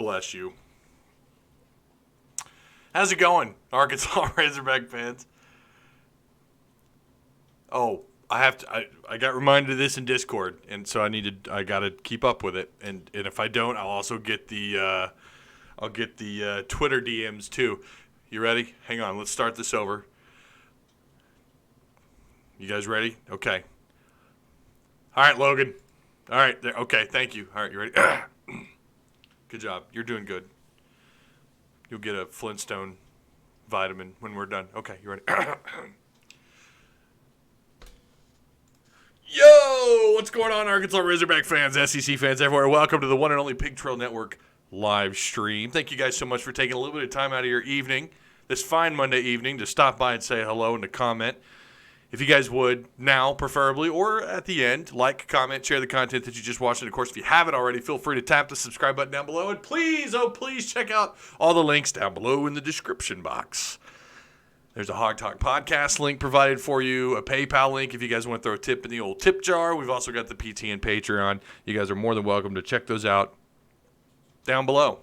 Bless you. How's it going, Arkansas Razorback fans? Oh, I got reminded of this in Discord, and so I gotta keep up with it. And if I don't, I'll also get the Twitter DMs too. You ready? Hang on, let's start this over. You guys ready? Okay. All right, Logan. All right, there. Okay, thank you. All right, you ready? Good job. You're doing good. You'll get a Flintstone vitamin when we're done. Okay, you ready? Yo, what's going on, Arkansas Razorback fans, SEC fans everywhere? Welcome to the one and only Pig Trail Network live stream. Thank you guys so much for taking a little bit of time out of your evening, this fine Monday evening, to stop by and say hello and to comment. If you guys would, now preferably, or at the end, like, comment, share the content that you just watched. And, of course, if you haven't already, feel free to tap the subscribe button down below. And please, oh, please check out all the links down below in the description box. There's a Hog Talk podcast link provided for you, a PayPal link if you guys want to throw a tip in the old tip jar. We've also got the PT and Patreon. You guys are more than welcome to check those out down below.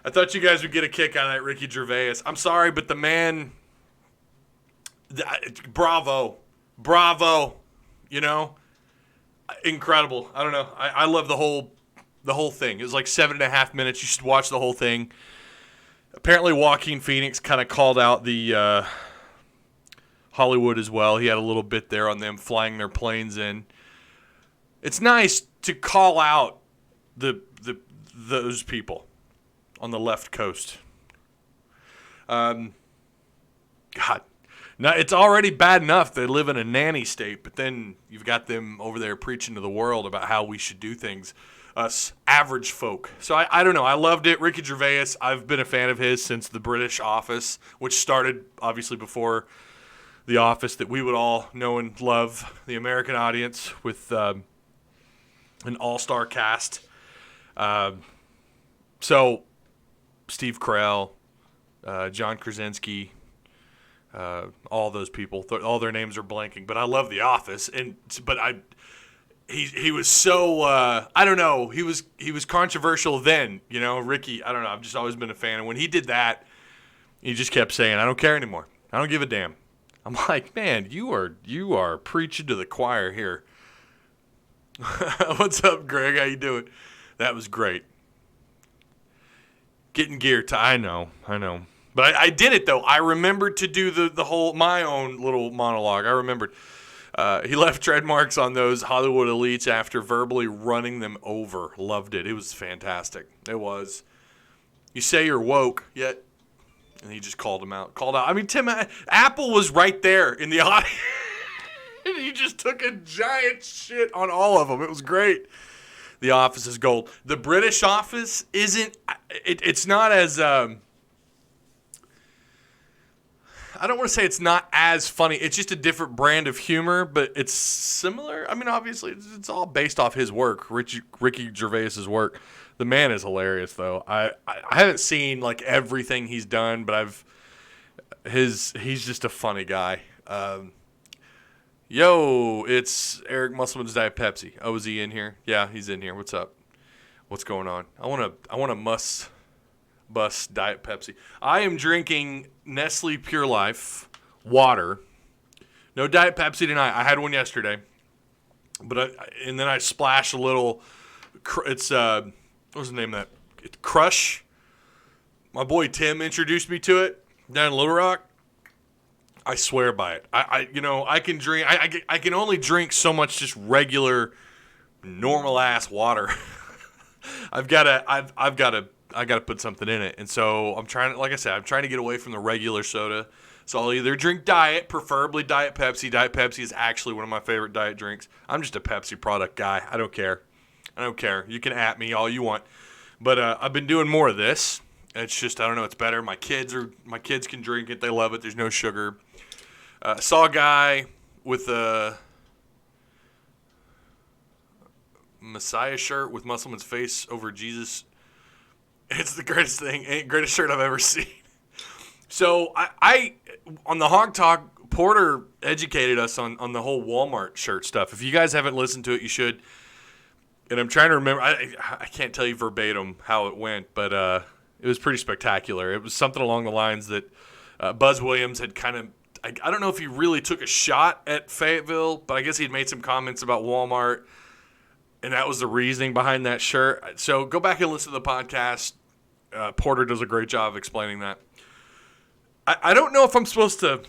I thought you guys would get a kick out of that Ricky Gervais. I'm sorry, but the man... Bravo, you know, incredible. I don't know. I love the whole thing. It was like 7.5 minutes. You should watch the whole thing. Apparently, Joaquin Phoenix kind of called out the Hollywood as well. He had a little bit there on them flying their planes in. It's nice to call out those people on the left coast. God. Now, it's already bad enough they live in a nanny state, but then you've got them over there preaching to the world about how we should do things, us average folk. So I don't know. I loved it. Ricky Gervais, I've been a fan of his since the British Office, which started obviously before The Office that we would all know and love, the American audience, with an all-star cast. So Steve Carell, John Krasinski, all those people, all their names are blanking, but I love The Office, he was so I don't know, he was controversial then, you know. Ricky, I don't know, I've just always been a fan, and when he did that, he just kept saying, I don't care anymore, I don't give a damn. I'm like, man, you are preaching to the choir here. What's up, Greg? How you doing? That was great. Getting geared to, I know. But I did it, though. I remembered to do the whole, my own little monologue. I remembered. He left tread marks on those Hollywood elites after verbally running them over. Loved it. It was fantastic. It was. You say you're woke, yet, and he just called him out. I mean, Tim, Apple was right there in the audience. He just took a giant shit on all of them. It was great. The Office is gold. The British Office isn't, it's not as... I don't want to say it's not as funny. It's just a different brand of humor, but it's similar. I mean, obviously, it's all based off his work, Ricky Gervais's work. The man is hilarious, though. I haven't seen like everything he's done, but he's just a funny guy. Yo, it's Eric Musselman's Diet Pepsi. Oh, is he in here? Yeah, he's in here. What's up? What's going on? I want to bus Diet Pepsi. I am drinking Nestle Pure Life water. No Diet Pepsi tonight. I had one yesterday, and then I splash a little. It's what's the name of that? It's Crush. My boy Tim introduced me to it down in Little Rock. I swear by it. I can drink. I can only drink so much just regular, normal ass water. I've got to put something in it. And so I'm trying to get away from the regular soda. So I'll either drink diet, preferably Diet Pepsi. Diet Pepsi is actually one of my favorite diet drinks. I'm just a Pepsi product guy. I don't care. You can at me all you want. But I've been doing more of this. It's just, I don't know, it's better. My kids can drink it. They love it. There's no sugar. Saw a guy with a Messiah shirt with Musselman's face over Jesus. It's the greatest shirt I've ever seen. So I on the Hog Talk, Porter educated us on the whole Walmart shirt stuff. If you guys haven't listened to it, you should. And I'm trying to remember. I can't tell you verbatim how it went, but it was pretty spectacular. It was something along the lines that Buzz Williams had kind of, I don't know if he really took a shot at Fayetteville, but I guess he'd made some comments about Walmart, and that was the reasoning behind that shirt. So go back and listen to the podcast. Porter does a great job of explaining that. I don't know if I'm supposed to.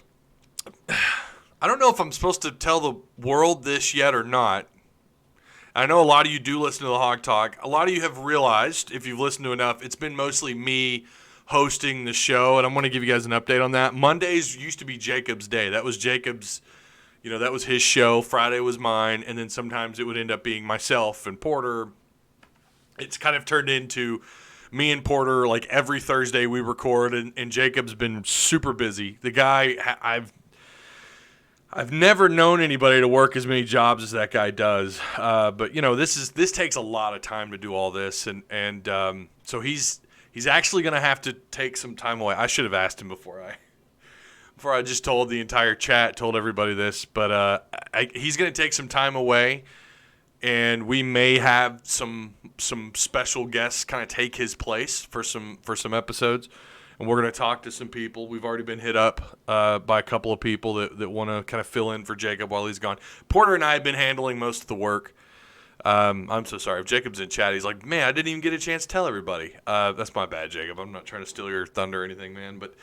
I don't know if I'm supposed to tell the world this yet or not. I know a lot of you do listen to the Hog Talk. A lot of you have realized, if you've listened to enough, it's been mostly me hosting the show, and I'm going to give you guys an update on that. Mondays used to be Jacob's day. That was Jacob's, that was his show. Friday was mine, and then sometimes it would end up being myself and Porter. It's kind of turned into me and Porter, like every Thursday we record, and Jacob's been super busy. The guy, I've never known anybody to work as many jobs as that guy does. But this takes a lot of time to do all this, and so he's actually going to have to take some time away. I should have asked him before I just told the entire chat, told everybody this, but he's going to take some time away, and we may have some special guests kind of take his place for some episodes. And we're going to talk to some people. We've already been hit up by a couple of people that want to kind of fill in for Jacob while he's gone. Porter and I have been handling most of the work. I'm so sorry. If Jacob's in chat, he's like, man, I didn't even get a chance to tell everybody. That's my bad, Jacob. I'm not trying to steal your thunder or anything, man. But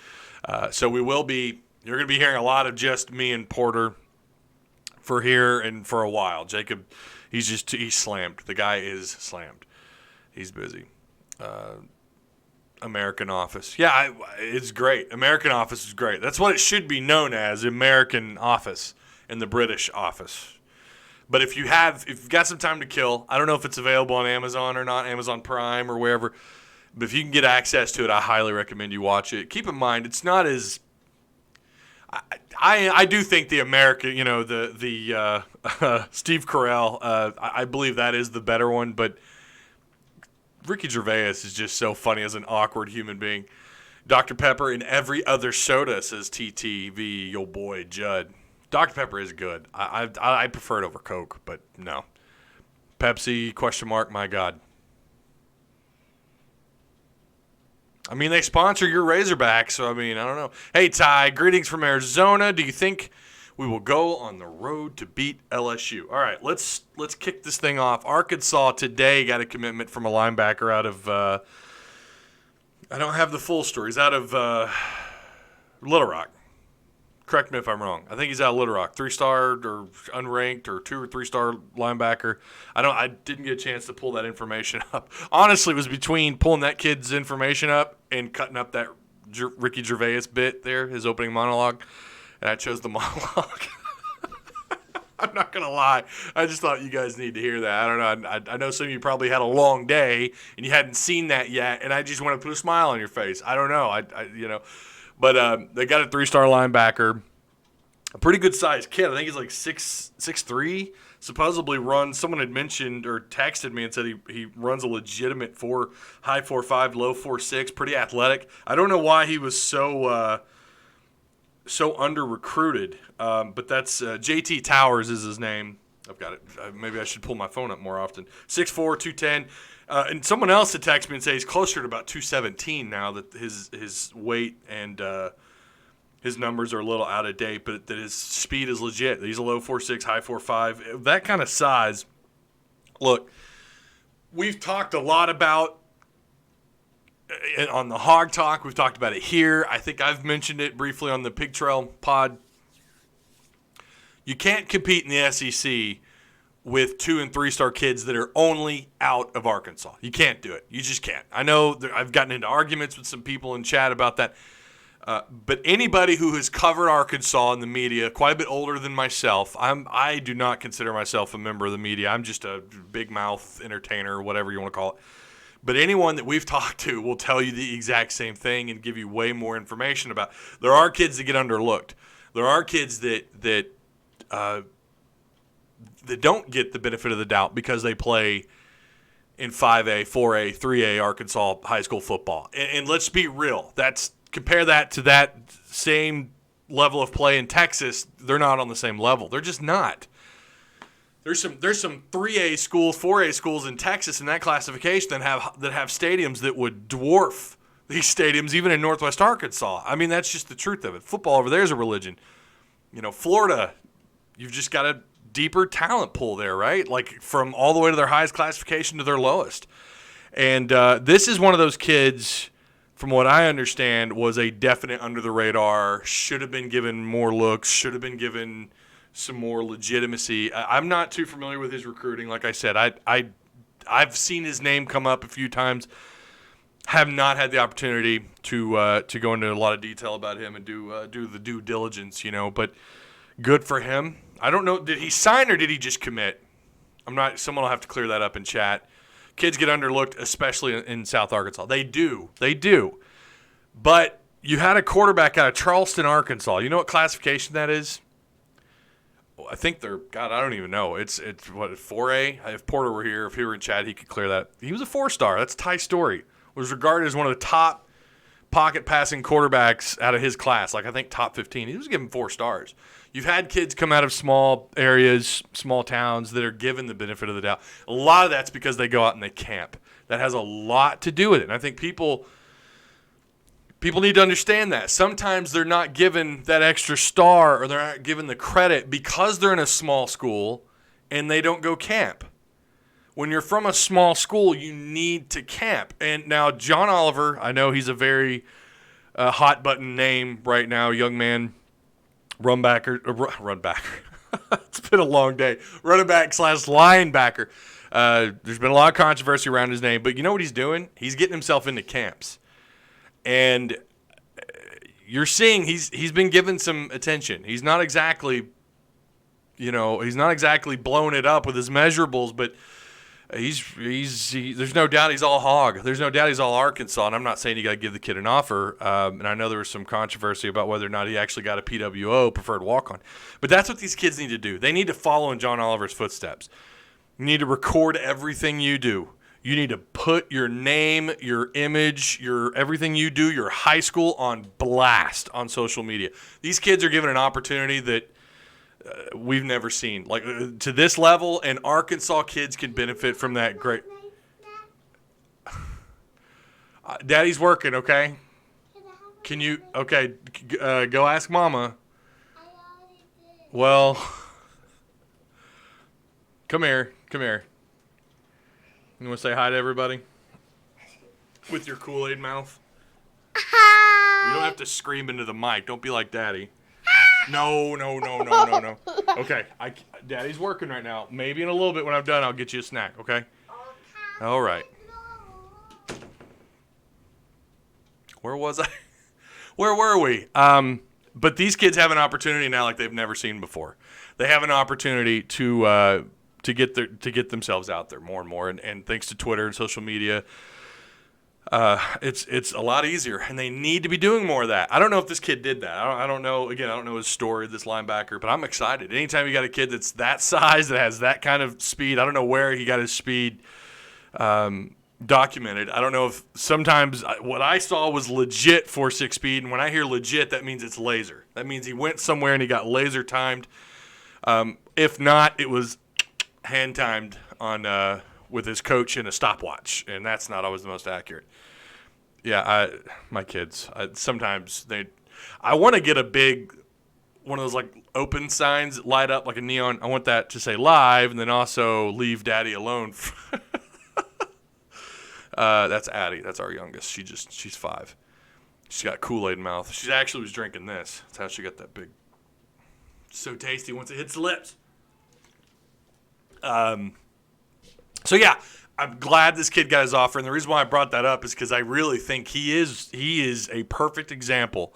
so you're going to be hearing a lot of just me and Porter for here and for a while. Jacob, he's slammed. The guy is slammed. He's busy. American Office. Yeah, it's great. American Office is great. That's what it should be known as, American Office in the British Office. But if you've got some time to kill, I don't know if it's available on Amazon or not, Amazon Prime or wherever, but if you can get access to it, I highly recommend you watch it. Keep in mind, it's not as I do think the American, the Steve Carell, I believe that is the better one, but Ricky Gervais is just so funny as an awkward human being. Dr. Pepper in every other soda, says TTV, your boy Judd. Dr. Pepper is good. I prefer it over Coke, but no. Pepsi, ? My God. I mean, they sponsor your Razorback, so I don't know. Hey, Ty, greetings from Arizona. Do you think we will go on the road to beat LSU? All right, let's kick this thing off. Arkansas today got a commitment from a linebacker out of I don't have the full story. He's out of Little Rock. Correct me if I'm wrong. I think he's out of Little Rock. 3-star or unranked or 2 or 3-star linebacker. I didn't get a chance to pull that information up. Honestly, it was between pulling that kid's information up and cutting up that Ricky Gervais bit there, his opening monologue. And I chose the monologue. I'm not going to lie. I just thought you guys need to hear that. I don't know. I know some of you probably had a long day and you hadn't seen that yet, and I just want to put a smile on your face. I don't know. But they got a 3-star linebacker, a pretty good-sized kid. I think he's like 6'3". Supposedly runs. Someone had mentioned or texted me and said he runs a legitimate high 4.5, low 4.6, pretty athletic. I don't know why he was so under-recruited, but that's JT Towers is his name. I've got it. Maybe I should pull my phone up more often. 6'4", 210. And someone else had texted me and say he's closer to about 217 now, that his weight and his numbers are a little out of date, but that his speed is legit. He's a low 4.6, high 4.5. That kind of size. Look, we've talked a lot about on the Hog Talk. We've talked about it here. I think I've mentioned it briefly on the Pig Trail pod. You can't compete in the SEC with 2- and 3-star kids that are only out of Arkansas. You can't do it. You just can't. I know I've gotten into arguments with some people in chat about that. But anybody who has covered Arkansas in the media, quite a bit older than myself, I do not consider myself a member of the media. I'm just a big mouth entertainer, whatever you want to call it. But anyone that we've talked to will tell you the exact same thing and give you way more information about. There are kids that get underlooked. There are kids that don't get the benefit of the doubt because they play in 5A, 4A, 3A Arkansas high school football. And let's be real. Compare that to that same level of play in Texas. They're not on the same level. They're just not. There's some 3A schools, 4A schools in Texas in that classification that have stadiums that would dwarf these stadiums, even in Northwest Arkansas. I mean, that's just the truth of it. Football over there is a religion. Florida, you've just got a deeper talent pool there, right? Like from all the way to their highest classification to their lowest. And this is one of those kids, from what I understand, was a definite under the radar, should have been given more looks, should have been given some more legitimacy. I'm not too familiar with his recruiting. Like I said, I've seen his name come up a few times. Have not had the opportunity to go into a lot of detail about him and do the due diligence, But good for him. I don't know. Did he sign or did he just commit? I'm not. Someone will have to clear that up in chat. Kids get underlooked, especially in South Arkansas. They do. But you had a quarterback out of Charleston, Arkansas. You know what classification that is? I think I don't even know. It's what, 4A? If Porter were here, if he were in chat, he could clear that. He was a 4-star. That's Ty Story. Was regarded as one of the top pocket passing quarterbacks out of his class. Like, I think top 15. He was given 4 stars. You've had kids come out of small areas, small towns that are given the benefit of the doubt. A lot of that's because they go out and they camp. That has a lot to do with it. And I think people need to understand that. Sometimes they're not given that extra star or they're not given the credit because they're in a small school and they don't go camp. When you're from a small school, you need to camp. And now John Oliver, I know he's a very hot-button name right now, young man, runbacker. It's been a long day. Running back / linebacker. There's been a lot of controversy around his name, but you know what he's doing? He's getting himself into camps. And you're seeing he's been given some attention. He's not exactly, blowing it up with his measurables, but there's no doubt he's all hog. There's no doubt he's all Arkansas, and I'm not saying you got to give the kid an offer. And I know there was some controversy about whether or not he actually got a PWO, preferred walk-on. But that's what these kids need to do. They need to follow in John Oliver's footsteps. You need to record everything you do. You need to put your name, your image, everything you do, your high school on blast on social media. These kids are given an opportunity that we've never seen. Like to this level, and Arkansas kids can benefit from that great. Daddy's working, okay? Can you, okay, go ask Mama. Well, come here. You want to say hi to everybody? With your Kool-Aid mouth? Hi. You don't have to scream into the mic. Don't be like Daddy. No. Okay, Daddy's working right now. Maybe in a little bit when I'm done, I'll get you a snack, okay? All right. Where was I? Where were we? But these kids have an opportunity now like they've never seen before. They have an opportunity to get themselves out there more and more, and thanks to Twitter and social media, it's a lot easier, and they need to be doing more of that. I don't know if this kid did that. I don't know. Again, I don't know his story, this linebacker, but I'm excited. Anytime you got a kid that's that size, that has that kind of speed, I don't know where he got his speed documented. I don't know if sometimes what I saw was legit 4.6 speed, and when I hear legit, that means it's laser. That means he went somewhere and he got laser timed. If not, it was hand timed on with his coach in a stopwatch, and that's not always the most accurate. Yeah, my kids, sometimes I want to get a big one of those like open signs that light up like a neon. I want that to say live, and then also leave Daddy alone. That's Addie. That's our youngest. She's 5. She's got Kool-Aid mouth. She actually was drinking this. That's how she got that big. So tasty once it hits the lips. So yeah, I'm glad this kid got his offer, and the reason why I brought that up is because I really think he is a perfect example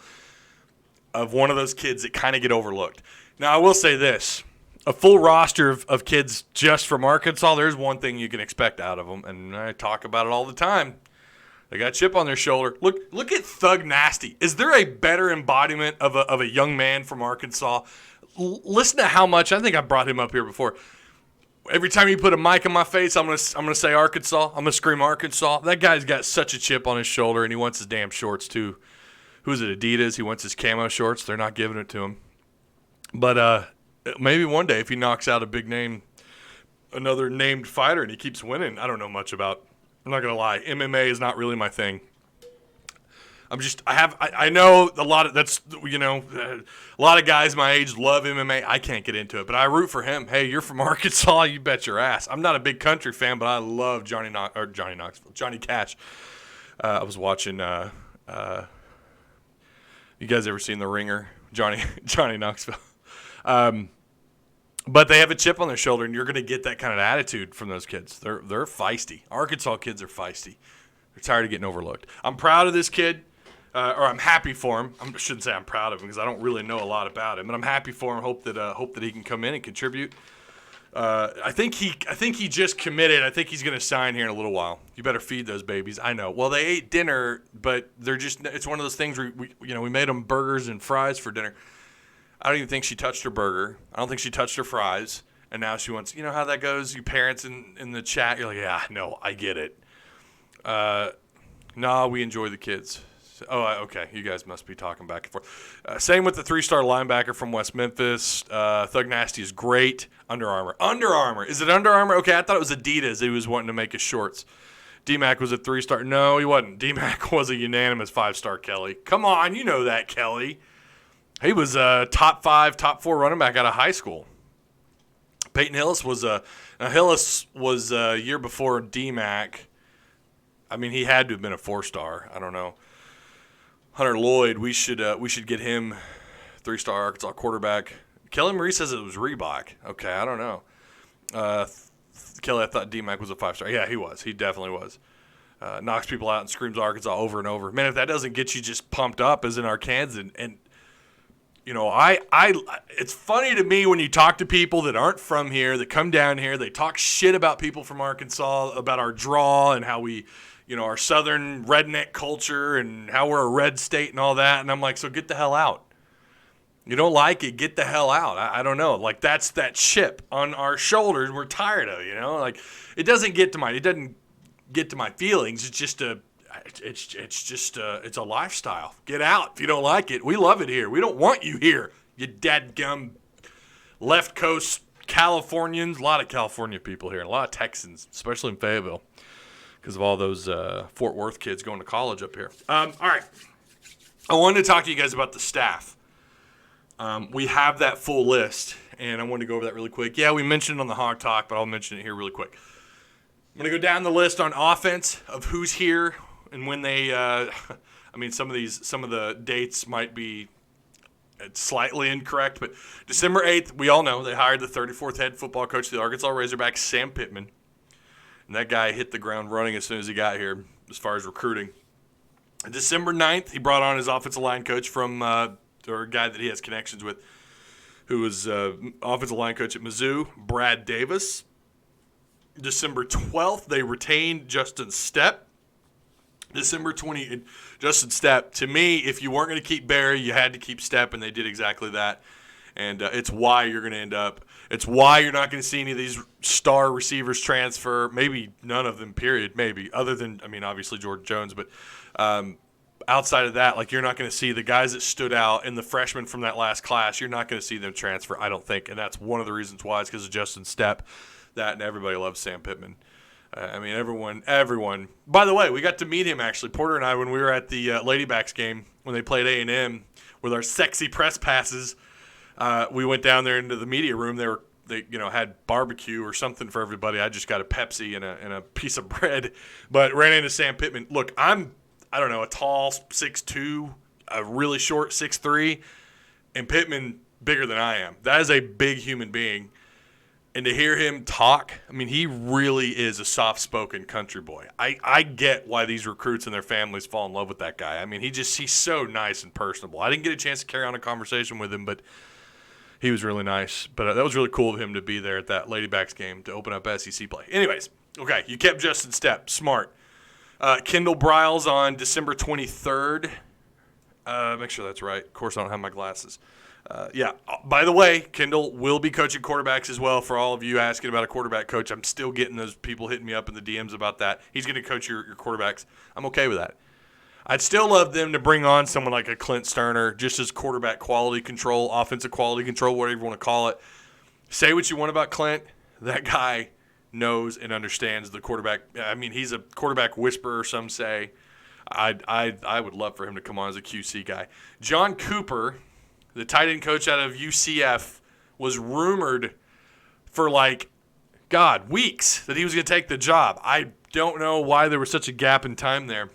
of one of those kids that kind of get overlooked. Now, I will say this. A full roster of kids just from Arkansas, there's one thing you can expect out of them, and I talk about it all the time. They got a chip on their shoulder. Look at Thug Nasty. Is there a better embodiment of a young man from Arkansas? Listen to how much, I think I brought him up here before. Every time you put a mic in my face, I'm gonna say Arkansas. I'm gonna scream Arkansas. That guy's got such a chip on his shoulder, and he wants his damn shorts too. Who's it? Adidas. He wants his camo shorts. They're not giving it to him. But maybe one day, if he knocks out a big name another named fighter, and he keeps winning. I don't know much about. I'm not gonna lie. MMA is not really my thing. I know a lot of a lot of guys my age love MMA. I can't get into it, but I root for him. Hey, you're from Arkansas, you bet your ass. I'm not a big country fan, but I love Johnny Cash. I was watching. You guys ever seen The Ringer? Johnny Knoxville. But they have a chip on their shoulder, and you're going to get that kind of attitude from those kids. They're feisty. Arkansas kids are feisty. They're tired of getting overlooked. I'm proud of this kid. Or I'm happy for him. I shouldn't say I'm proud of him because I don't really know a lot about him, but I'm happy for him. Hope that he can come in and contribute. I think he just committed. I think he's going to sign here in a little while. You better feed those babies. I know. Well, they ate dinner, but it's one of those things where we made them burgers and fries for dinner. I don't even think she touched her burger. I don't think she touched her fries. And now she wants. You know how that goes. You parents in the chat. You're like, yeah, no, I get it. No, we enjoy the kids. Oh, okay. You guys must be talking back and forth. Same with the 3-star linebacker from West Memphis. Thug Nasty is great. Under Armour. Under Armour. Is it Under Armour? Okay, I thought it was Adidas. He was wanting to make his shorts. D-Mac was a 3-star. No, he wasn't. D-Mac was a unanimous 5-star, Kelly. Come on, you know that, Kelly. He was a top 5, top 4 running back out of high school. Peyton Hillis was a year before D-Mac. I mean, he had to have been a 4-star. I don't know. Hunter Lloyd, we should get him 3-star Arkansas quarterback. Kelly Marie says it was Reebok. Okay, I don't know. Kelly, I thought D-Mac was a 5-star. Yeah, he was. He definitely was. Knocks people out and screams Arkansas over and over. Man, if that doesn't get you just pumped up as in Arkansas, and it's funny to me when you talk to people that aren't from here, that come down here, they talk shit about people from Arkansas, about our draw and how we, our southern redneck culture and how we're a red state and all that. And I'm like, so get the hell out. You don't like it, get the hell out. I don't know. Like, that's that chip on our shoulders we're tired of, Like, it doesn't get to my feelings. It's just it's a lifestyle. Get out if you don't like it. We love it here. We don't want you here, you dadgum left coast Californians. A lot of California people here, and a lot of Texans, especially in Fayetteville, because of all those Fort Worth kids going to college up here. All right. I wanted to talk to you guys about the staff. We have that full list, and I wanted to go over that really quick. Yeah, we mentioned it on the Hog Talk, but I'll mention it here really quick. I'm going to go down the list on offense of who's here and when they some of the dates might be slightly incorrect, but December 8th, we all know they hired the 34th head football coach of the Arkansas Razorbacks, Sam Pittman. And that guy hit the ground running as soon as he got here as far as recruiting. December 9th, he brought on his offensive line coach from or a guy that he has connections with, who was offensive line coach at Mizzou, Brad Davis. December 12th, they retained Justin Stepp. December 20th, Justin Stepp. To me, if you weren't going to keep Barry, you had to keep Stepp, and they did exactly that. And it's why you're going to end up. It's why you're not going to see any of these star receivers transfer. Maybe none of them, period. Maybe. Other than, obviously Jordan Jones. But outside of that, you're not going to see the guys that stood out and the freshmen from that last class. You're not going to see them transfer, I don't think. And that's one of the reasons why. It's because of Justin Stepp. That, and everybody loves Sam Pittman. Everyone. By the way, we got to meet him, actually. Porter and I, when we were at the Ladybacks game, when they played A&M, with our sexy press passes, we went down there into the media room. They had barbecue or something for everybody. I just got a Pepsi and a piece of bread, but ran into Sam Pittman. Look, I don't know, a tall 6'2", a really short 6'3", and Pittman bigger than I am. That is a big human being. And to hear him talk, he really is a soft-spoken country boy. I get why these recruits and their families fall in love with that guy. He's so nice and personable. I didn't get a chance to carry on a conversation with him, but he was really nice. But that was really cool of him to be there at that Ladybacks game to open up SEC play. Anyways, okay, you kept Justin Stepp. Smart. Kendall Briles on December 23rd. Make sure that's right. Of course, I don't have my glasses. Yeah. By the way, Kendall will be coaching quarterbacks as well. For all of you asking about a quarterback coach, I'm still getting those people hitting me up in the DMs about that. He's going to coach your quarterbacks. I'm okay with that. I'd still love them to bring on someone like a Clint Sterner, just as quarterback quality control, offensive quality control, whatever you want to call it. Say what you want about Clint. That guy knows and understands the quarterback. I mean, he's a quarterback whisperer, some say. I would love for him to come on as a QC guy. John Cooper, the tight end coach out of UCF, was rumored for weeks that he was going to take the job. I don't know why there was such a gap in time there.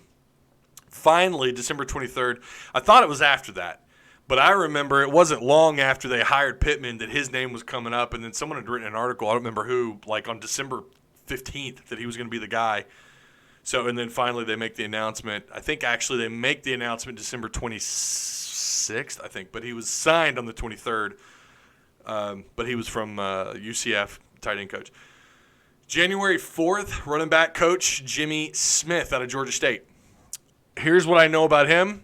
Finally, December 23rd, I thought it was after that, but I remember it wasn't long after they hired Pittman that his name was coming up, and then someone had written an article, I don't remember who, on December 15th that he was going to be the guy. So, and then finally they make the announcement. I think actually they make the announcement December 26th, I think, but he was signed on the 23rd. But he was from UCF, tight end coach. January 4th, running back coach Jimmy Smith out of Georgia State. Here's what I know about him.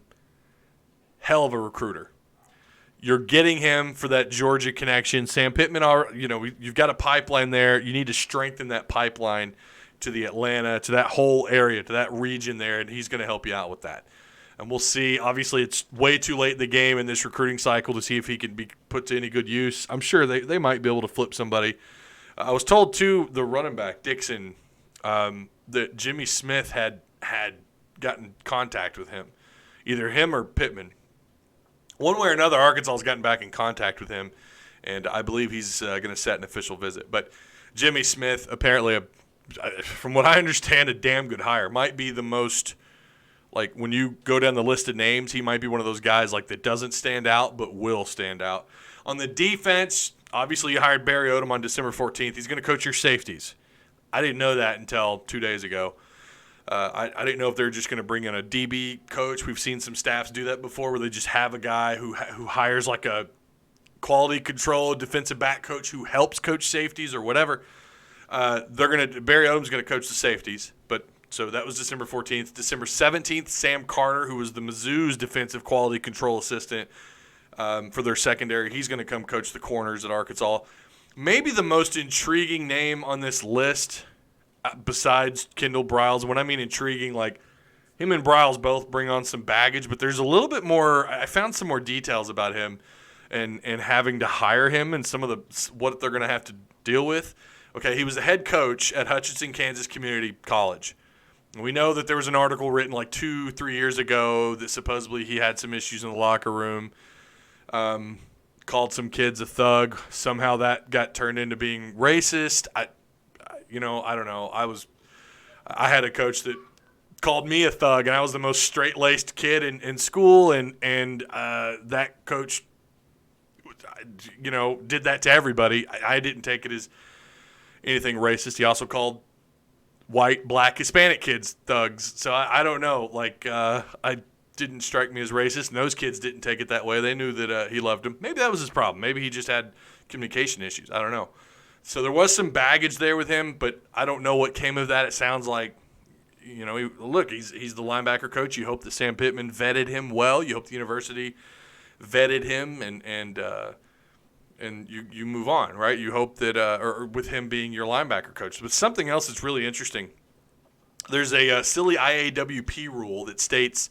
Hell of a recruiter. You're getting him for that Georgia connection. Sam Pittman, you've got a pipeline there. You need to strengthen that pipeline to the Atlanta, to that whole area, to that region there, and he's going to help you out with that. And we'll see. Obviously, it's way too late in the game in this recruiting cycle to see if he can be put to any good use. I'm sure they might be able to flip somebody. I was told, too, the running back, Dixon, that Jimmy Smith had gotten contact with him, either him or Pittman. One way or another, Arkansas has gotten back in contact with him, and I believe he's going to set an official visit. But Jimmy Smith, apparently, from what I understand, a damn good hire. Might be the most, when you go down the list of names, he might be one of those guys that doesn't stand out but will stand out. On the defense, obviously you hired Barry Odom on December 14th. He's going to coach your safeties. I didn't know that until 2 days ago. I didn't know if they're just going to bring in a DB coach. We've seen some staffs do that before where they just have a guy who hires a quality control defensive back coach who helps coach safeties or whatever. Barry Odom's going to coach the safeties, so that was December 14th. December 17th, Sam Carter, who was the Mizzou's defensive quality control assistant for their secondary, he's going to come coach the corners at Arkansas. Maybe the most intriguing name on this list besides Kendall Briles. When I mean intriguing, him and Briles both bring on some baggage, but there's a little bit more. I found some more details about him and having to hire him and some of what they're going to have to deal with. Okay, he was the head coach at Hutchinson, Kansas Community College. We know that there was an article written 2-3 years ago that supposedly he had some issues in the locker room, called some kids a thug. Somehow that got turned into being racist. I don't know. I had a coach that called me a thug, and I was the most straight-laced kid in school, and that coach, did that to everybody. I didn't take it as anything racist. He also called white, black, Hispanic kids thugs. So I don't know. I didn't strike me as racist, and those kids didn't take it that way. They knew that he loved them. Maybe that was his problem. Maybe he just had communication issues. I don't know. So there was some baggage there with him, but I don't know what came of that. It sounds like, he's the linebacker coach. You hope that Sam Pittman vetted him well. You hope the university vetted him, and you move on, right? You hope that, or with him being your linebacker coach. But something else that's really interesting, there's a silly IAWP rule that states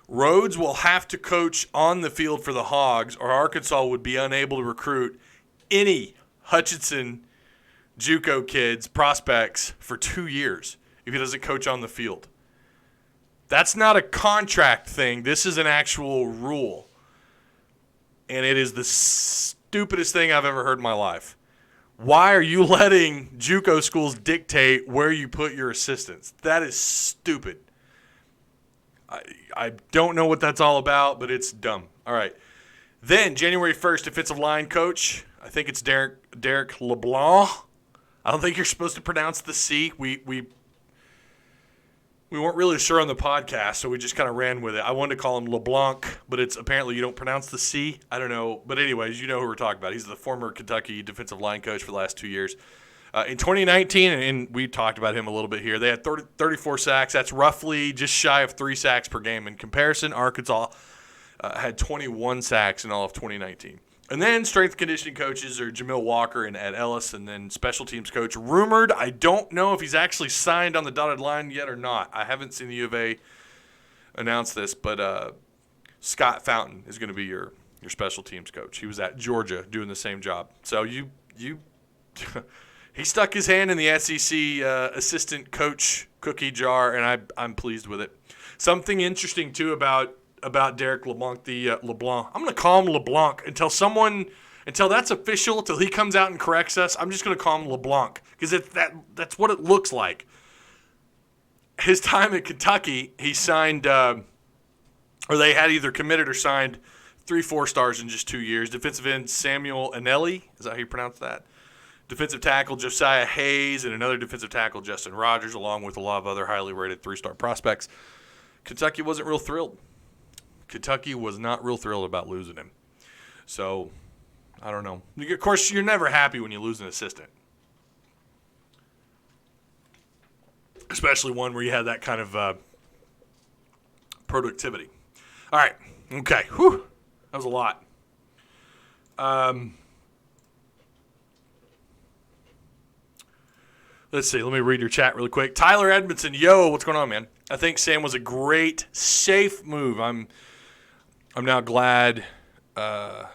Rhodes will have to coach on the field for the Hogs, or Arkansas would be unable to recruit any Hutchinson JUCO kids, prospects, for 2 years if he doesn't coach on the field. That's not a contract thing. This is an actual rule. And it is the stupidest thing I've ever heard in my life. Why are you letting JUCO schools dictate where you put your assistants? That is stupid. I don't know what that's all about, but it's dumb. All right. Then, January 1st, defensive line coach. I think it's Derek LeBlanc. I don't think you're supposed to pronounce the C. We weren't really sure on the podcast, so we just kind of ran with it. I wanted to call him LeBlanc, but it's apparently you don't pronounce the C. I don't know. But anyways, you know who we're talking about. He's the former Kentucky defensive line coach for the last 2 years. In 2019, and we talked about him a little bit here, they had 34 sacks. That's roughly just shy of 3 sacks per game. In comparison, Arkansas had 21 sacks in all of 2019. And then strength conditioning coaches are Jamil Walker and Ed Ellis, and then special teams coach rumored. I don't know if he's actually signed on the dotted line yet or not. I haven't seen the U of A announce this, but Scott Fountain is going to be your special teams coach. He was at Georgia doing the same job. So he stuck his hand in the SEC assistant coach cookie jar, and I'm pleased with it. Something interesting too about Derek LeBlanc, LeBlanc. I'm going to call him LeBlanc until that's official, until he comes out and corrects us. I'm just going to call him LeBlanc because that's what it looks like. His time at Kentucky, he signed, or they had either committed or signed 3 4-stars in just 2 years. Defensive end Samuel Anelli, is that how you pronounce that? Defensive tackle Josiah Hayes, and another defensive tackle Justin Rogers, along with a lot of other highly rated 3-star prospects. Kentucky wasn't real thrilled. Kentucky was not real thrilled about losing him. So, I don't know. Of course, you're never happy when you lose an assistant. Especially one where you had that kind of productivity. All right. Okay. Whew. That was a lot. Let's see. Let me read your chat really quick. Tyler Edmonson. Yo, what's going on, man? I think Sam was a great, safe move. I'm now glad. I'm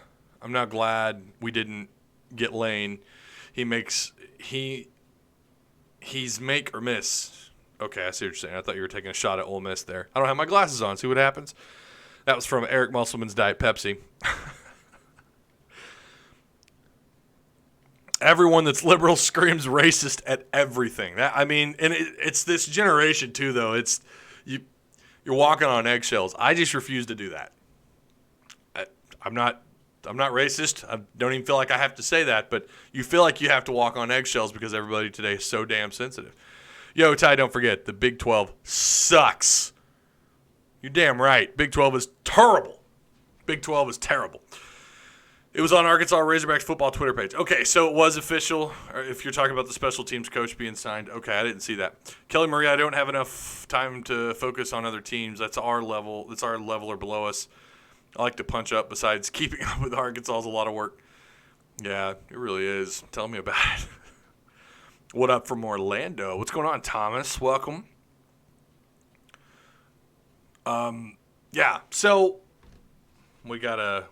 now glad we didn't get Lane. He's make or miss. Okay, I see what you're saying. I thought you were taking a shot at Ole Miss there. I don't have my glasses on. See what happens? That was from Eric Musselman's Diet Pepsi. Everyone that's liberal screams racist at everything. It's this generation too, though. It's you're walking on eggshells. I just refuse to do that. I'm not racist. I don't even feel like I have to say that, but you feel like you have to walk on eggshells because everybody today is so damn sensitive. Yo, Ty, don't forget, the Big 12 sucks. You're damn right. Big 12 is terrible. Big 12 is terrible. It was on Arkansas Razorbacks football Twitter page. Okay, so it was official. Or if you're talking about the special teams coach being signed. Okay, I didn't see that. Kelly Marie, I don't have enough time to focus on other teams. That's our level. That's our level or below us. I like to punch up. Besides, keeping up with Arkansas is a lot of work. Yeah, it really is. Tell me about it. What up from Orlando? What's going on, Thomas? Welcome. Yeah, so we're gonna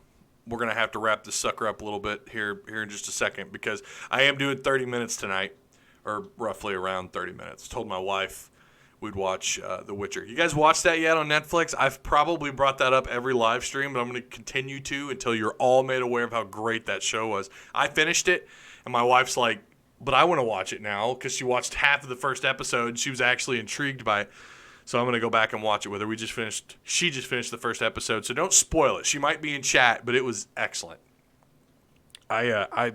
have to wrap this sucker up a little bit here in just a second because I am doing 30 minutes tonight, or roughly around 30 minutes. Told my wife we'd watch The Witcher. You guys watched that yet on Netflix? I've probably brought that up every live stream, but I'm going to continue to until you're all made aware of how great that show was. I finished it, and my wife's like, but I want to watch it now because she watched half of the first episode, and she was actually intrigued by it. So I'm going to go back and watch it with her. She just finished the first episode, so don't spoil it. She might be in chat, but it was excellent. I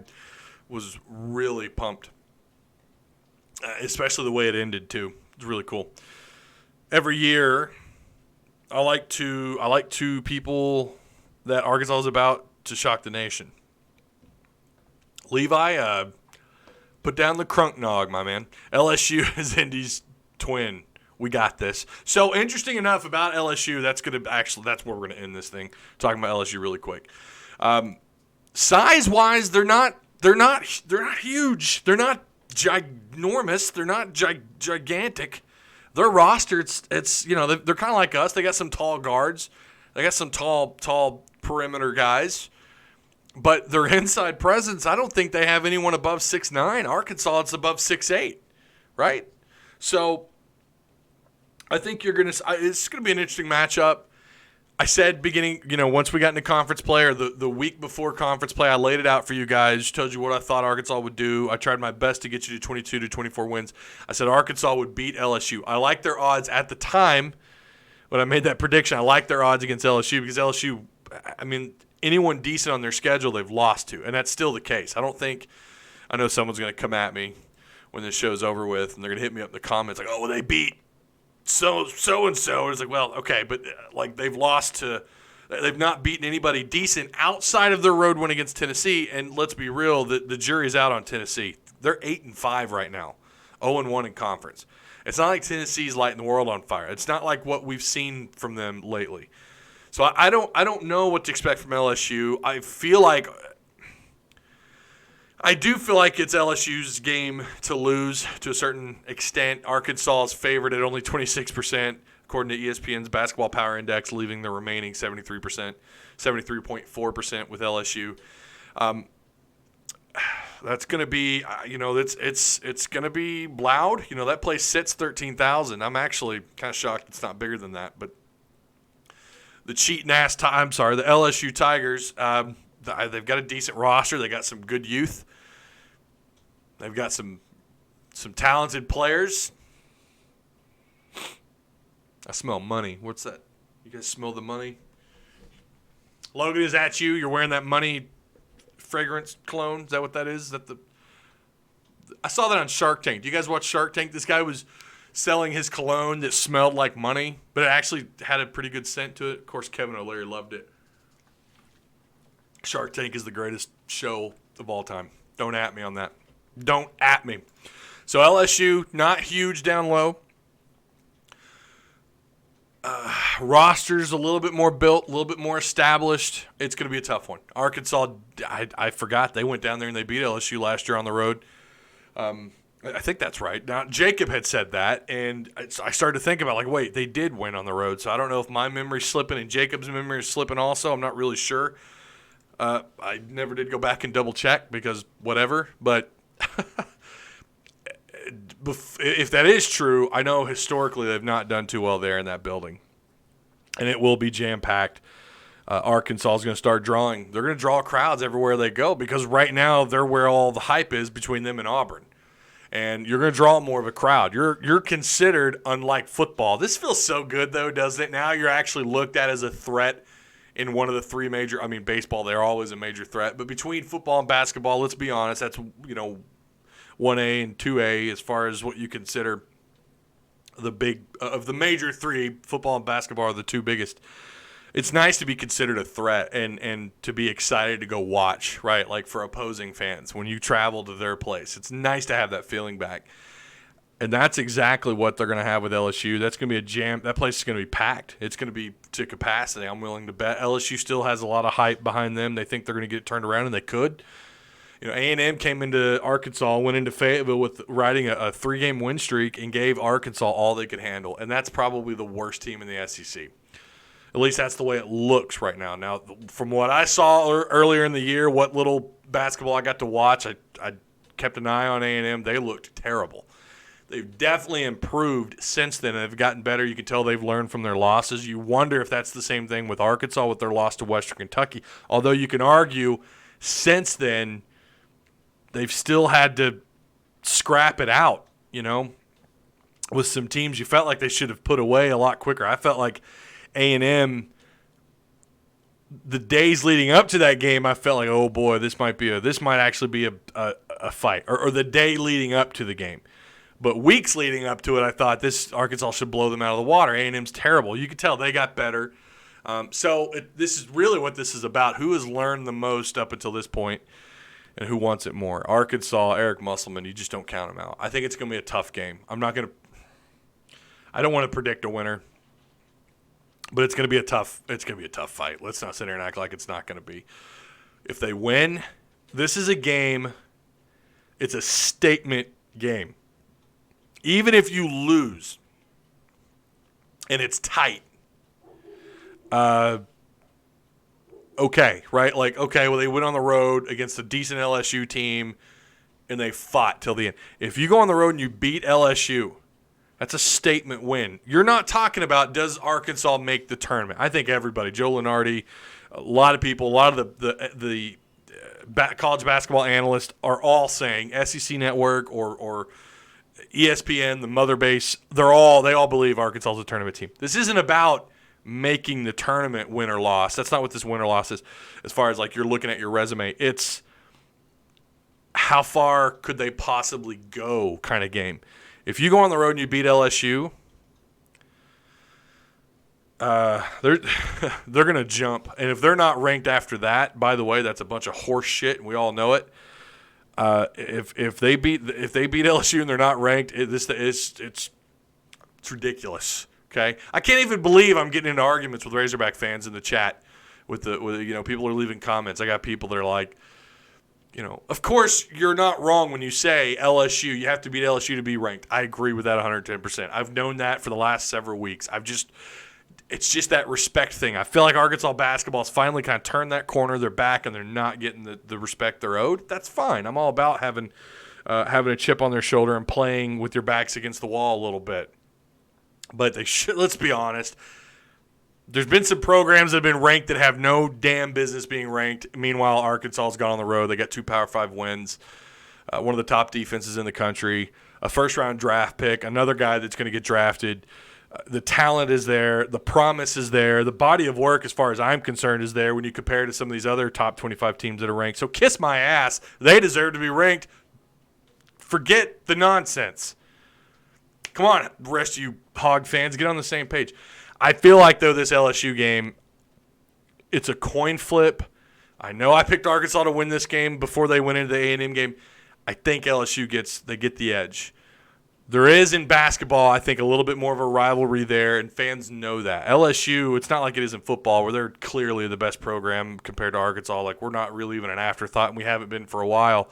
was really pumped, especially the way it ended too. It's really cool. Every year, I like two people that Arkansas is about to shock the nation. Levi, put down the crunk nog, my man. LSU is Indy's twin. We got this. So interesting enough about LSU. That's where we're gonna end this thing. Talking about LSU really quick. Size wise, they're not huge. They're not ginormous. They're not gigantic. Their roster, it's they're kind of like us. They got some tall guards. They got some tall perimeter guys. But their inside presence, I don't think they have anyone above 6'9". Arkansas, it's above 6'8", right? So I think it's gonna be an interesting matchup. I said beginning, once we got into conference play or the week before conference play, I laid it out for you guys, told you what I thought Arkansas would do. I tried my best to get you to 22 to 24 wins. I said Arkansas would beat LSU. I liked their odds at the time when I made that prediction. I liked their odds against LSU because LSU, anyone decent on their schedule they've lost to, and that's still the case. I know someone's going to come at me when this show's over with, and they're going to hit me up in the comments like, oh, well, they beat so-and-so. It's like, well, okay, but they've not beaten anybody decent outside of their road win against Tennessee. And let's be real, the jury's out on Tennessee. They're 8-5 right now, 0-1 in conference. It's not like Tennessee's lighting the world on fire. It's not like what we've seen from them lately. So I don't know what to expect from LSU. I do feel like it's LSU's game to lose to a certain extent. Arkansas is favored at only 26%, according to ESPN's Basketball Power Index, leaving the remaining 73%, 73.4% with LSU. That's going to be, it's going to be loud. That place sits 13,000. I'm actually kind of shocked it's not bigger than that. But the the LSU Tigers, they've got a decent roster. They got some good youth. They've got some talented players. I smell money. What's that? You guys smell the money? Logan, is that you? You're wearing that money fragrance cologne? Is that what that is? I saw that on Shark Tank. Do you guys watch Shark Tank? This guy was selling his cologne that smelled like money, but it actually had a pretty good scent to it. Of course, Kevin O'Leary loved it. Shark Tank is the greatest show of all time. Don't at me on that. Don't at me. So LSU, not huge down low. Roster's a little bit more built, a little bit more established. It's going to be a tough one. Arkansas, I forgot. They went down there and they beat LSU last year on the road. I think that's right. Now, Jacob had said that, and I started to think about, wait, they did win on the road. So I don't know if my memory's slipping and Jacob's memory is slipping also. I'm not really sure. I never did go back and double check because whatever. But if that is true, I know historically they've not done too well there in that building. And it will be jam-packed. Arkansas is going to start drawing. They're going to draw crowds everywhere they go because right now they're where all the hype is between them and Auburn. And you're going to draw more of a crowd. You're considered, unlike football. This feels so good, though, doesn't it? Now you're actually looked at as a threat in one of the three major – baseball, they're always a major threat. But between football and basketball, let's be honest, that's, 1A and 2A as far as what you consider the big of the major three. Football and basketball are the two biggest. It's nice to be considered a threat and to be excited to go watch, right? Like for opposing fans when you travel to their place. It's nice to have that feeling back. And that's exactly what they're going to have with LSU. That's going to be a jam. That place is going to be packed. It's going to be to capacity. I'm willing to bet. LSU still has a lot of hype behind them. They think they're going to get it turned around, and they could. A&M came into Arkansas, went into Fayetteville with riding a 3-game win streak and gave Arkansas all they could handle. And that's probably the worst team in the SEC. At least that's the way it looks right now. Now, from what I saw earlier in the year, what little basketball I got to watch, I kept an eye on A&M. They looked terrible. They've definitely improved since then. They've gotten better. You can tell they've learned from their losses. You wonder if that's the same thing with Arkansas with their loss to Western Kentucky. Although you can argue since then they've still had to scrap it out, with some teams you felt like they should have put away a lot quicker. I felt like A&M, the days leading up to that game, I felt like, oh boy, this might actually be a fight, or the day leading up to the game. But weeks leading up to it, I thought this Arkansas should blow them out of the water. A&M's terrible. You could tell they got better. This is really what this is about. Who has learned the most up until this point, and who wants it more? Arkansas, Eric Musselman, you just don't count him out. I think it's going to be a tough game. I don't want to predict a winner. But it's going to be a tough fight. Let's not sit there and act like it's not going to be. If they win, this is a game. It's a statement game. Even if you lose and it's tight, okay, right? Well, they went on the road against a decent LSU team and they fought till the end. If you go on the road and you beat LSU, that's a statement win. You're not talking about does Arkansas make the tournament. I think everybody, Joe Lunardi, a lot of people, a lot of the college basketball analysts are all saying SEC Network or ESPN, the mother base, they all believe Arkansas is a tournament team. This isn't about making the tournament win or loss. That's not what this win or loss is as far as you're looking at your resume. It's how far could they possibly go kind of game. If you go on the road and you beat LSU, they're going to jump. And if they're not ranked after that, by the way, that's a bunch of horse shit, and we all know it. If they beat LSU and they're not ranked, it's ridiculous. Okay, I can't even believe I'm getting into arguments with Razorback fans in the chat. With people are leaving comments. I got people that are like, of course you're not wrong when you say LSU. You have to beat LSU to be ranked. I agree with that 110%. I've known that for the last several weeks. it's just that respect thing. I feel like Arkansas basketball has finally kind of turned that corner. They're back, and they're not getting the respect they're owed. That's fine. I'm all about having a chip on their shoulder and playing with your backs against the wall a little bit. But they should. Let's be honest. There's been some programs that have been ranked that have no damn business being ranked. Meanwhile, Arkansas's gone on the road. They got 2 Power 5 wins, one of the top defenses in the country, a first-round draft pick, another guy that's going to get drafted. The talent is there. The promise is there. The body of work, as far as I'm concerned, is there when you compare to some of these other top 25 teams that are ranked. So kiss my ass. They deserve to be ranked. Forget the nonsense. Come on, the rest of you Hog fans, get on the same page. I feel like, though, this LSU game, it's a coin flip. I know I picked Arkansas to win this game before they went into the A&M game. I think LSU get the edge. There is in basketball, I think, a little bit more of a rivalry there, and fans know that. LSU, it's not like it is in football where they're clearly the best program compared to Arkansas. Like, we're not really even an afterthought, and we haven't been for a while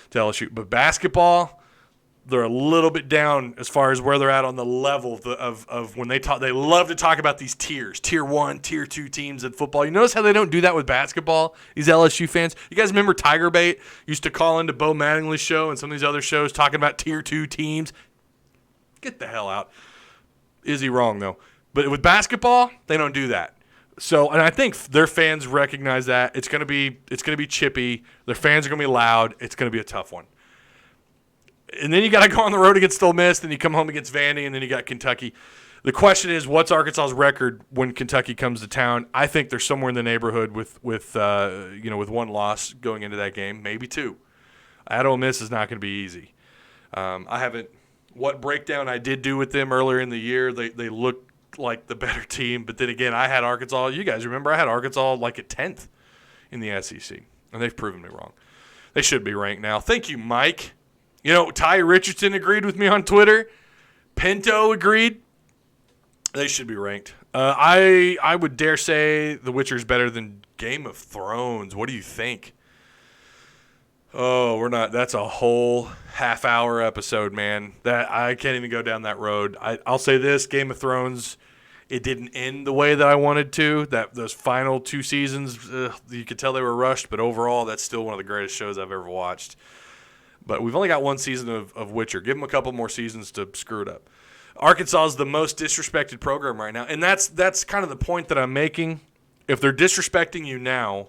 to LSU. But basketball, they're a little bit down as far as where they're at on the level of when they talk. They love to talk about these tiers, tier 1, tier 2 teams in football. You notice how they don't do that with basketball, these LSU fans? You guys remember Tiger Bait used to call into Bo Mattingly's show and some of these other shows talking about tier 2 teams? Get the hell out. Is he wrong, though? But with basketball, they don't do that. So, and I think their fans recognize that. It's going to be chippy. Their fans are going to be loud. It's going to be a tough one. And then you got to go on the road against Ole Miss, then you come home against Vandy, and then you got Kentucky. The question is, what's Arkansas's record when Kentucky comes to town? I think they're somewhere in the neighborhood with one loss going into that game, maybe 2. At Ole Miss is not going to be easy. What breakdown I did do with them earlier in the year, they looked like the better team. But then again, I had Arkansas. You guys remember I had Arkansas like at 10th in the SEC, and they've proven me wrong. They should be ranked now. Thank you, Mike. You know, Ty Richardson agreed with me on Twitter. Pinto agreed. They should be ranked. I would dare say The Witcher is better than Game of Thrones. What do you think? Oh, we're not. That's a whole half-hour episode, man. That I can't even go down that road. I'll say this: Game of Thrones, it didn't end the way that I wanted to. Those final 2 seasons, you could tell they were rushed. But overall, that's still one of the greatest shows I've ever watched. But we've only got 1 season of Witcher. Give them a couple more seasons to screw it up. Arkansas is the most disrespected program right now, and that's kind of the point that I'm making. If they're disrespecting you now,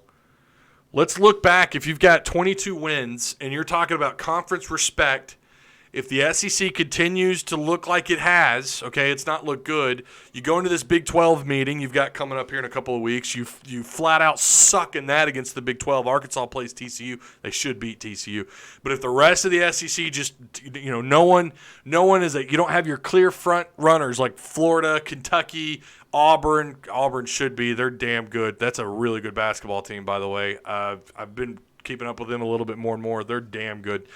let's look back. If you've got 22 wins and you're talking about conference respect, if the SEC continues to look like it has, okay, it's not looked good, you go into this Big 12 meeting you've got coming up here in a couple of weeks, you flat out suck in that against the Big 12. Arkansas plays TCU. They should beat TCU. But if the rest of the SEC just, no one is you don't have your clear front runners like Florida, Kentucky, Auburn. Auburn should be. They're damn good. That's a really good basketball team, by the way. I've been keeping up with them a little bit more and more. They're damn good.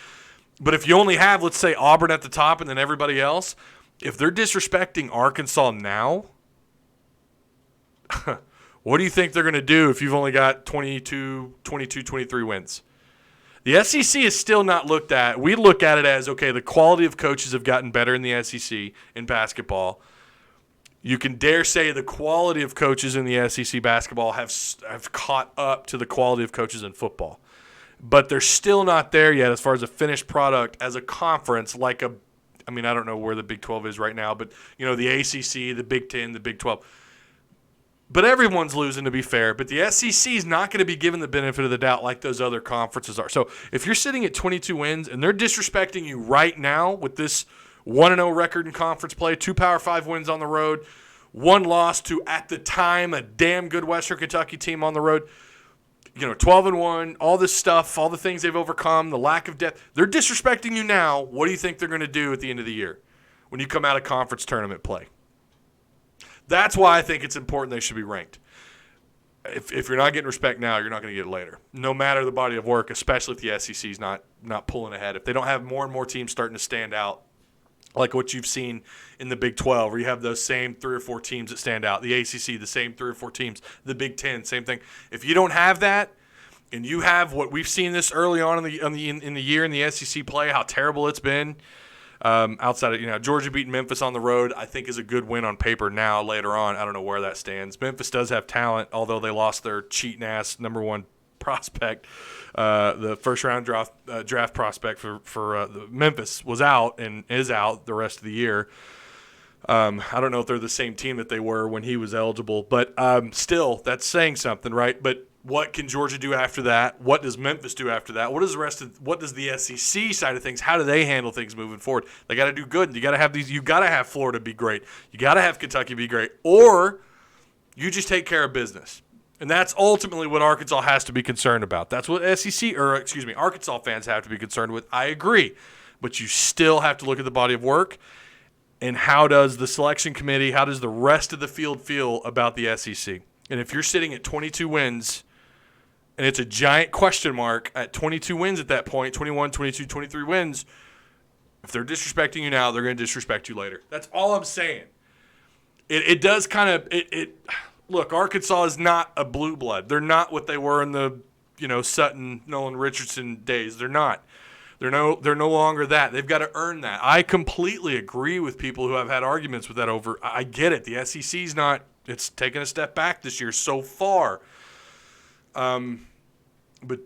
But if you only have, let's say, Auburn at the top and then everybody else, if they're disrespecting Arkansas now, what do you think they're going to do if you've only got 22, 23 wins? The SEC is still not looked at. We look at it as, okay, the quality of coaches have gotten better in the SEC in basketball. You can dare say the quality of coaches in the SEC basketball have caught up to the quality of coaches in football. But they're still not there yet as far as a finished product as a conference I don't know where the Big 12 is right now, but, the ACC, the Big 10, the Big 12. But everyone's losing, to be fair. But the SEC is not going to be given the benefit of the doubt like those other conferences are. So if you're sitting at 22 wins and they're disrespecting you right now with this 1-0 record in conference play, 2 Power 5 wins on the road, 1 loss to, at the time, a damn good Western Kentucky team on the road, 12-1, all this stuff, all the things they've overcome, the lack of depth. They're disrespecting you now. What do you think they're going to do at the end of the year when you come out of conference tournament play? That's why I think it's important they should be ranked. If you're not getting respect now, you're not going to get it later. No matter the body of work, especially if the SEC is not pulling ahead. If they don't have more and more teams starting to stand out, like what you've seen in the Big 12, where you have those same 3 or 4 teams that stand out. The ACC, the same 3 or 4 teams. The Big 10, same thing. If you don't have that, and you have what we've seen this early on in the year in the SEC play, how terrible it's been, Outside of, Georgia beating Memphis on the road, I think is a good win on paper now. Later on, I don't know where that stands. Memphis does have talent, although they lost their cheating-ass number one prospect. The first-round draft prospect for Memphis was out and is out the rest of the year. I don't know if they're the same team that they were when he was eligible, but still, that's saying something, right? But what can Georgia do after that? What does Memphis do after that? What does the SEC side of things? How do they handle things moving forward? They got to do good. You got to have these. You got to have Florida be great. You got to have Kentucky be great, or you just take care of business. And that's ultimately what Arkansas has to be concerned about. That's what Arkansas fans have to be concerned with. I agree, but you still have to look at the body of work. And how does the selection committee, how does the rest of the field feel about the SEC? And if you're sitting at 22 wins, and it's a giant question mark at 22 wins at that point, 21, 22, 23 wins, if they're disrespecting you now, they're going to disrespect you later. That's all I'm saying. It does kind of look, Arkansas is not a blue blood. They're not what they were in the, Sutton, Nolan Richardson days. They're not. They're no longer that. They've got to earn that. I completely agree with people who have had arguments with that over. I get it. The SEC's not. It's taken a step back this year so far. But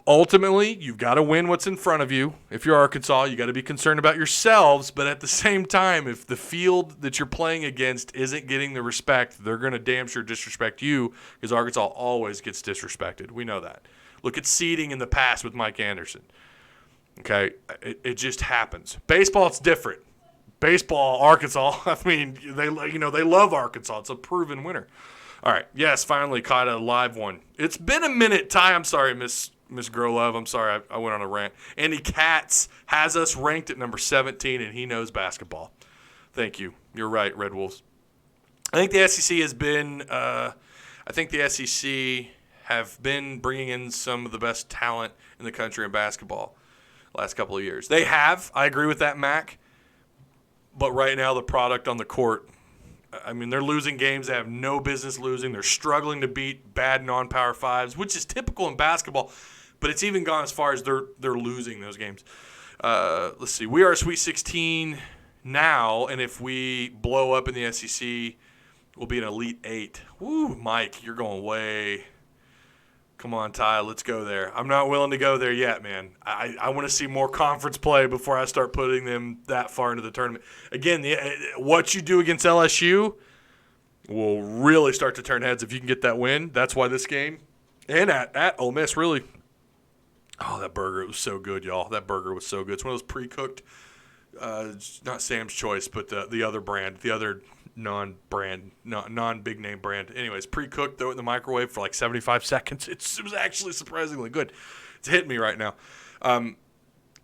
ultimately, you've got to win what's in front of you. If you're Arkansas, you got to be concerned about yourselves. But at the same time, if the field that you're playing against isn't getting the respect, they're going to damn sure disrespect you because Arkansas always gets disrespected. We know that. Look at seeding in the past with Mike Anderson. Okay, it just happens. Baseball, it's different. Baseball, Arkansas. I mean, they love Arkansas. It's a proven winner. All right, yes, finally caught a live one. It's been a minute, Ty. I'm sorry, Miss Grolove. I'm sorry, I went on a rant. Andy Katz has us ranked at number 17, and he knows basketball. Thank you. You're right, Red Wolves. I think the SEC has been. Have been bringing in some of the best talent in the country in basketball. Last couple of years. They have. I agree with that, Mac. But right now, the product on the court, I mean, they're losing games they have no business losing. They're struggling to beat bad non-power fives, which is typical in basketball. But it's even gone as far as they're losing those games. Let's see. We are a Sweet 16 now, and if we blow up in the SEC, we'll be an Elite 8. Woo, Mike, you're going way... Come on, Ty, let's go there. I'm not willing to go there yet, man. I want to see more conference play before I start putting them that far into the tournament. Again, what you do against LSU will really start to turn heads if you can get that win. That's why this game, and at Ole Miss, really. Oh, that burger, it was so good, y'all. That burger was so good. It's one of those pre-cooked, not Sam's Choice, but the other brand, the other non-brand, non-big name brand. Anyways, pre-cooked, throw it in the microwave for like 75 seconds. It was actually surprisingly good. It's hitting me right now. But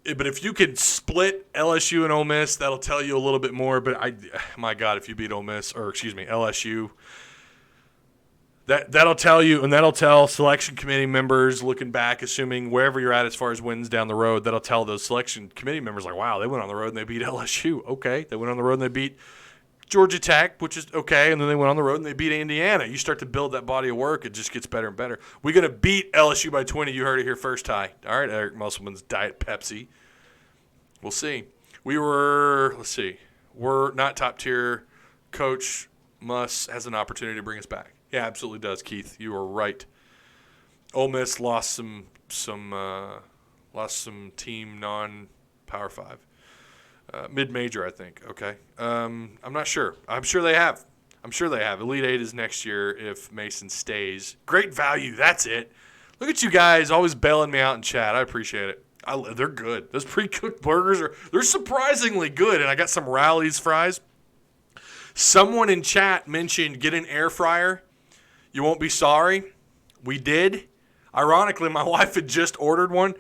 if you could split LSU and Ole Miss, that'll tell you a little bit more. But my God, if you beat LSU, that'll tell you, and that'll tell selection committee members looking back, assuming wherever you're at as far as wins down the road, that'll tell those selection committee members like, wow, they went on the road and they beat LSU. Okay, they went on the road and they beat Georgia Tech, which is okay, and then they went on the road and they beat Indiana. You start to build that body of work, it just gets better and better. We're going to beat LSU by 20. You heard it here first, Ty. All right, Eric Musselman's Diet Pepsi. We'll see. We're not top tier. Coach Muss has an opportunity to bring us back. Yeah, absolutely does, Keith. You are right. Ole Miss lost some team non-Power 5. Mid-major, I think. Okay. I'm not sure. I'm sure they have. Elite 8 is next year if Mason stays. Great value. That's it. Look at you guys always bailing me out in chat. I appreciate it. They're good. Those pre-cooked burgers they're surprisingly good. And I got some Rally's fries. Someone in chat mentioned get an air fryer. You won't be sorry. We did. Ironically, my wife had just ordered one.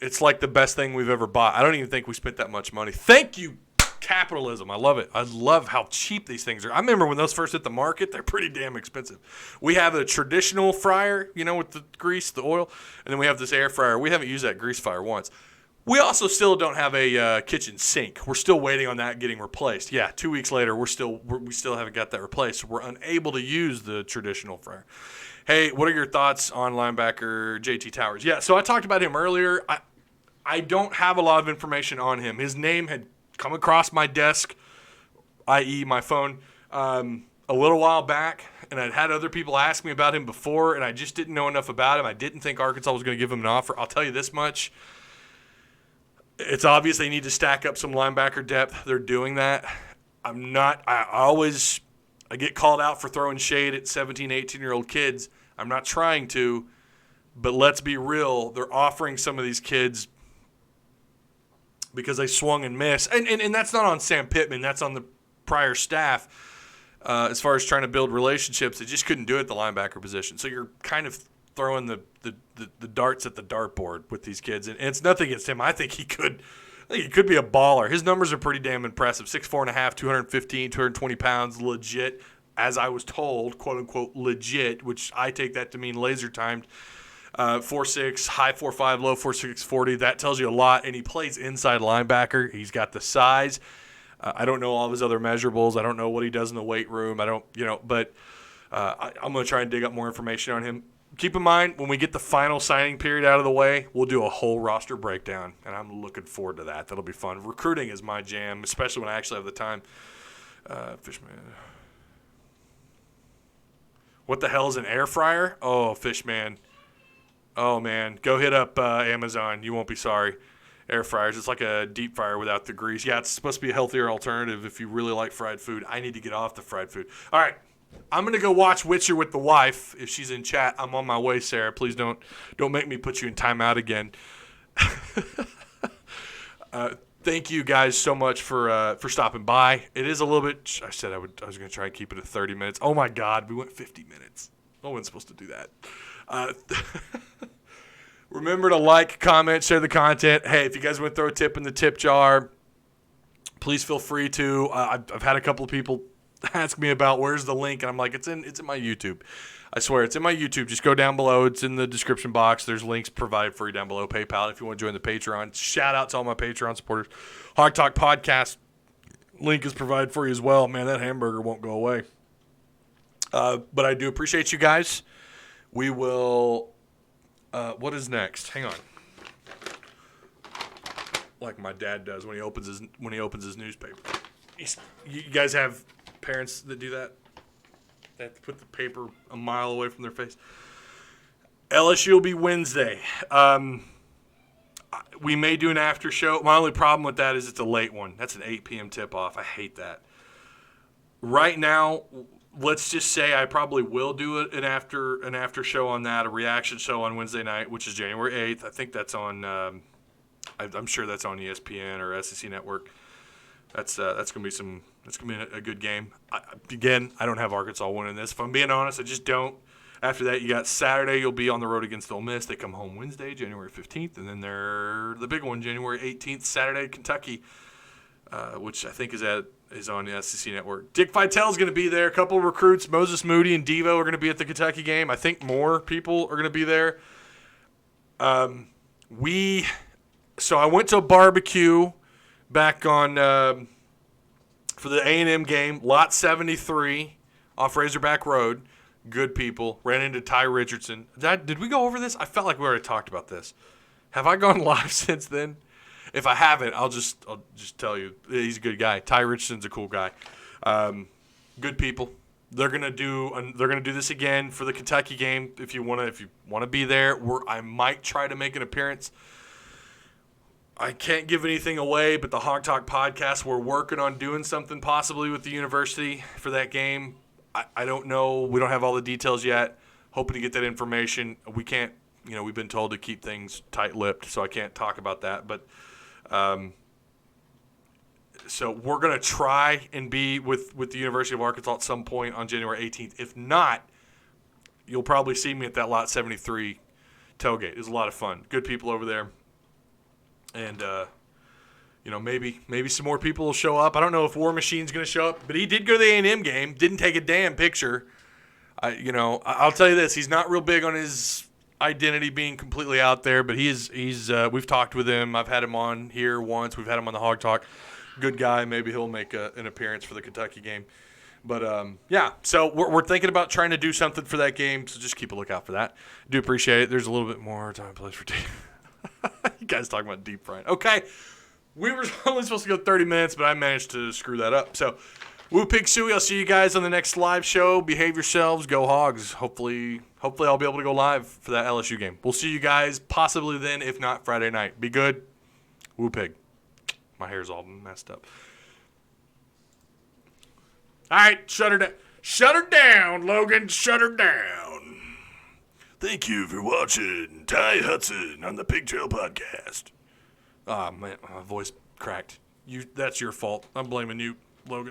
It's like the best thing we've ever bought. I don't even think we spent that much money. Thank you, capitalism. I love it. I love how cheap these things are. I remember when those first hit the market, they're pretty damn expensive. We have a traditional fryer, with the grease, the oil, and then we have this air fryer. We haven't used that grease fryer once. We also still don't have a kitchen sink. We're still waiting on that getting replaced. Yeah, 2 weeks later, we still haven't got that replaced. So we're unable to use the traditional fryer. Hey, what are your thoughts on linebacker JT Towers? Yeah, so I talked about him earlier. I don't have a lot of information on him. His name had come across my desk, i.e. my phone, a little while back, and I'd had other people ask me about him before, and I just didn't know enough about him. I didn't think Arkansas was going to give him an offer. I'll tell you this much. It's obvious they need to stack up some linebacker depth. They're doing that. I get called out for throwing shade at 17, 18-year-old kids. I'm not trying to, but let's be real. They're offering some of these kids because they swung and missed. And that's not on Sam Pittman. That's on the prior staff. As far as trying to build relationships, they just couldn't do it at the linebacker position. So you're kind of throwing the darts at the dartboard with these kids. And it's nothing against him. I think he could be a baller. His numbers are pretty damn impressive. 6'4.5", 215, 220 pounds, legit, as I was told, quote-unquote legit, which I take that to mean laser-timed. 4'6", high 4'5", low 4'6", 40. That tells you a lot. And he plays inside linebacker. He's got the size. I don't know all of his other measurables. I don't know what he does in the weight room. But I'm going to try and dig up more information on him. Keep in mind, when we get the final signing period out of the way, we'll do a whole roster breakdown, and I'm looking forward to that. That'll be fun. Recruiting is my jam, especially when I actually have the time. Fishman. What the hell is an air fryer? Oh, Fishman. Oh, man. Go hit up Amazon. You won't be sorry. Air fryers. It's like a deep fryer without the grease. Yeah, it's supposed to be a healthier alternative if you really like fried food. I need to get off the fried food. All right. I'm going to go watch Witcher with the wife. If she's in chat, I'm on my way, Sarah. Please don't make me put you in timeout again. Thank you guys so much for stopping by. It is a little bit. I said I was going to try and keep it at 30 minutes. Oh my God, we went 50 minutes. No one's supposed to do that. Remember to like, comment, share the content. Hey, if you guys want to throw a tip in the tip jar, please feel free to. I've had a couple of people ask me about where's the link, and I'm like, it's in my YouTube. I swear, it's in my YouTube. Just go down below. It's in the description box. There's links provided for you down below. PayPal if you want to join the Patreon. Shout out to all my Patreon supporters. Hog Talk Podcast link is provided for you as well. Man, that hamburger won't go away. But I do appreciate you guys. We will. What is next? Hang on. Like my dad does when he opens his newspaper. You guys have parents that do that? They have to put the paper a mile away from their face. LSU will be Wednesday. We may do an after show. My only problem with that is it's a late one. That's an 8 p.m. tip-off. I hate that. Right now, let's just say I probably will do an after show on that, a reaction show on Wednesday night, which is January 8th. I think that's on I'm sure that's on ESPN or SEC Network. That's gonna be a good game. I don't have Arkansas winning this. If I'm being honest, I just don't. After that, you got Saturday. You'll be on the road against Ole Miss. They come home Wednesday, January 15th, and then they're the big one, January 18th, Saturday, Kentucky, which I think is on the SEC Network. Dick Vitale's going to be there. A couple of recruits, Moses Moody and Devo, are going to be at the Kentucky game. I think more people are going to be there. So I went to a barbecue back on for the A&M game, Lot 73 off Razorback Road. Good people. Ran into Ty Richardson. Did we go over this? I felt like we already talked about this. Have I gone live since then? If I haven't, I'll just tell you. He's a good guy. Ty Richardson's a cool guy. Good people. They're gonna do this again for the Kentucky game. If you wanna be there, I might try to make an appearance. I can't give anything away, but the Hog Talk podcast, we're working on doing something possibly with the university for that game. I don't know. We don't have all the details yet. Hoping to get that information. We can't, we've been told to keep things tight-lipped, so I can't talk about that. But so we're going to try and be with the University of Arkansas at some point on January 18th. If not, you'll probably see me at that Lot 73 tailgate. It was a lot of fun. Good people over there. And, maybe some more people will show up. I don't know if War Machine's going to show up, but he did go to the A&M game. Didn't take a damn picture. I'll tell you this. He's not real big on his identity being completely out there, but he's we've talked with him. I've had him on here once. We've had him on the Hog Talk. Good guy. Maybe he'll make an appearance for the Kentucky game. But, so we're thinking about trying to do something for that game, so just keep a lookout for that. Do appreciate it. There's a little bit more time and place for You guys talking about deep frying. Okay. We were only supposed to go 30 minutes, but I managed to screw that up. So, woo pig suey. I'll see you guys on the next live show. Behave yourselves. Go Hogs. Hopefully I'll be able to go live for that LSU game. We'll see you guys possibly then, if not Friday night. Be good. Woo pig. My hair's all messed up. All right, shut her down. Shut her down, Logan. Shut her down. Thank you for watching Ty Hudson on the Pigtail Podcast. Ah, man, my voice cracked. That's your fault. I'm blaming you, Logan.